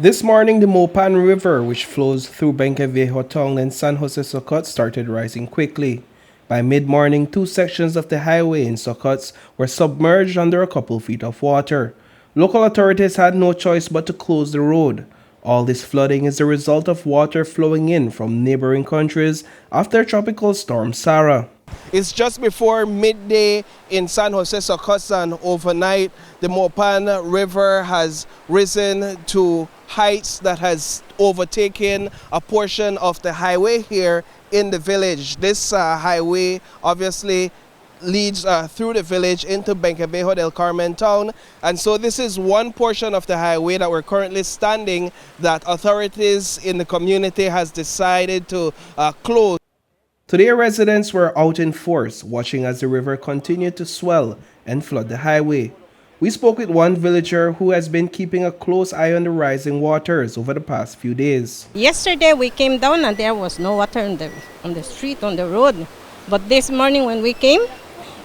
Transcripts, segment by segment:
This morning, the Mopan River, which flows through Benque Viejo Town and San Jose Succotz, started rising quickly. By mid-morning, two sections of the highway in Succotz were submerged under a couple feet of water. Local authorities had no choice but to close the road. All this flooding is the result of water flowing in from neighboring countries after Tropical Storm Sara. It's just before midday in San Jose Succotz, and overnight the Mopan River has risen to heights that has overtaken a portion of the highway here in the village. This highway obviously leads through the village into Benque Viejo Town, and so this is one portion of the highway that we're currently standing that authorities in the community has decided to close. Today, residents were out in force, watching as the river continued to swell and flood the highway. We spoke with one villager who has been keeping a close eye on the rising waters over the past few days. Yesterday we came down and there was no water on the street, on the road. But this morning when we came,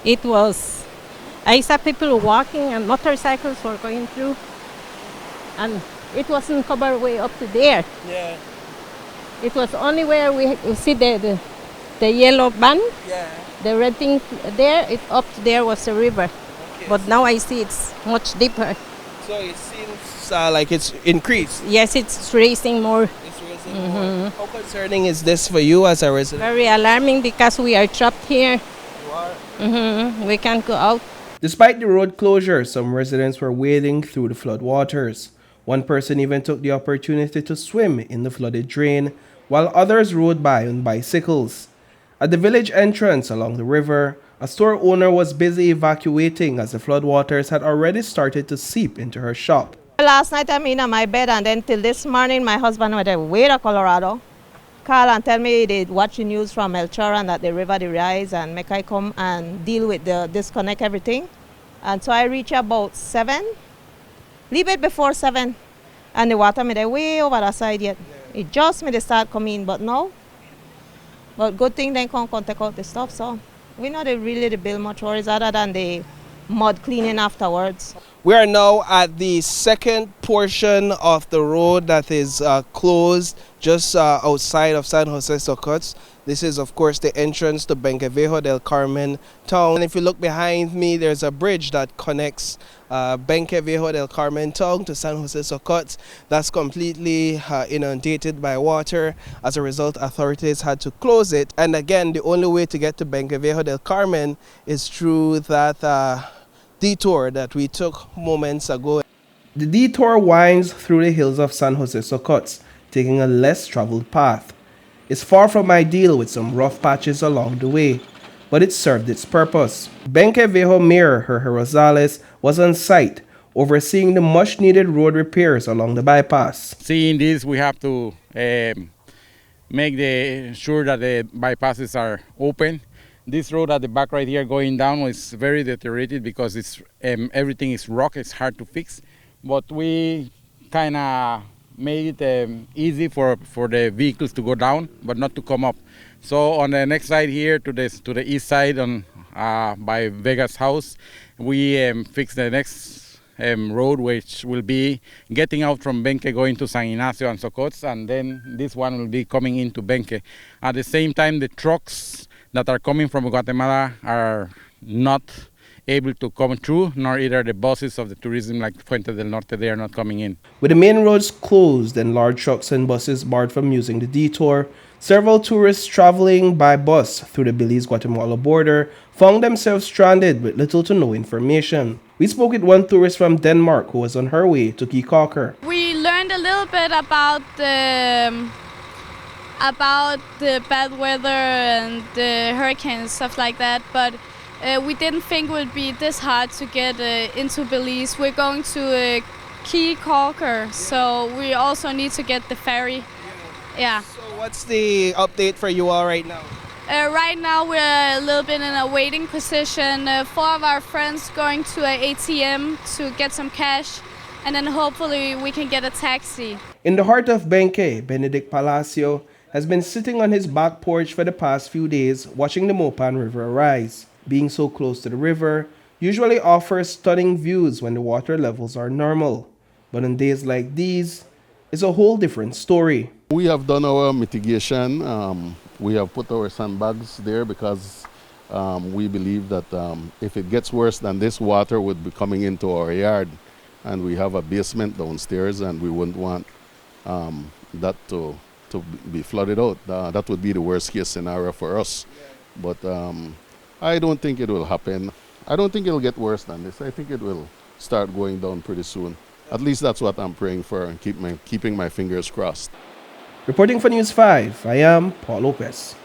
I saw people walking and motorcycles were going through. And it wasn't covered way up to there. Yeah. It was only where we see the yellow band, the red thing there, up there was the river. Okay. But now I see it's much deeper. So it seems like it's increased. Yes, it's raising more. It's raising more. How concerning is this for you as a resident? Very alarming because we are trapped here. You are? We can't go out. Despite the road closure, some residents were wading through the floodwaters. One person even took the opportunity to swim in the flooded drain, while others rode by on bicycles. At the village entrance along the river, a store owner was busy evacuating as the floodwaters had already started to seep into her shop. Last night I'm in my bed, and then till this morning my husband went away to Colorado. Call and tell me they watch the news from El Choran that the river the rise and make I come and deal with the disconnect everything. And so I reach about 7, leave it before 7, and the water made way over the side yet. It just made it start coming, but no. But good thing they can't take out the stuff, so we know they really build much worries other than the mud cleaning afterwards. We are now at the second portion of the road that is closed just outside of San Jose Succotz. This is, of course, the entrance to Benque Viejo Town. And if you look behind me, there's a bridge that connects Benque Viejo Town to San Jose Succotz. That's completely inundated by water. As a result, authorities had to close it. And again, the only way to get to Benque Viejo is through that detour that we took moments ago. The detour winds through the hills of San Jose Succotz, taking a less traveled path. It's far from ideal with some rough patches along the way, but it served its purpose. Benque Viejo Mayor Jorge Rosales was on site, overseeing the much-needed road repairs along the bypass. Seeing this, we have to make sure that the bypasses are open. This road at the back right here going down is very deteriorated because it's everything is rock, it's hard to fix. But we kind of made it easy for the vehicles to go down, but not to come up. So on the next side here, to the east side on by Vega's house, we fixed the next road, which will be getting out from Benque going to San Ignacio and Succotz, and then this one will be coming into Benque. At the same time, the trucks that are coming from Guatemala are not able to come through, nor either the buses of the tourism like Fuente del Norte, they are not coming in. With the main roads closed and large trucks and buses barred from using the detour, several tourists traveling by bus through the Belize-Guatemala border found themselves stranded with little to no information. We spoke with one tourist from Denmark who was on her way to Key Calker. We learned a little bit about the bad weather and the hurricanes and stuff like that, but we didn't think it would be this hard to get into Belize. We're going to Key Calker, so we also need to get the ferry. Yeah. So what's the update for you all right now? Right now we're a little bit in a waiting position. 4 of our friends going to an ATM to get some cash, and then hopefully we can get a taxi. In the heart of Benque, Benedict Palacio has been sitting on his back porch for the past few days watching the Mopan River rise. Being so close to the river usually offers stunning views when the water levels are normal. But on days like these, is a whole different story. We have done our mitigation. We have put our sandbags there because we believe that if it gets worse than this, water would be coming into our yard. And we have a basement downstairs, and we wouldn't want that to be flooded out. That would be the worst case scenario for us. But I don't think it will happen. I don't think it'll get worse than this. I think it will start going down pretty soon. At least that's what I'm praying for and keeping my fingers crossed. Reporting for News 5, I am Paul Lopez.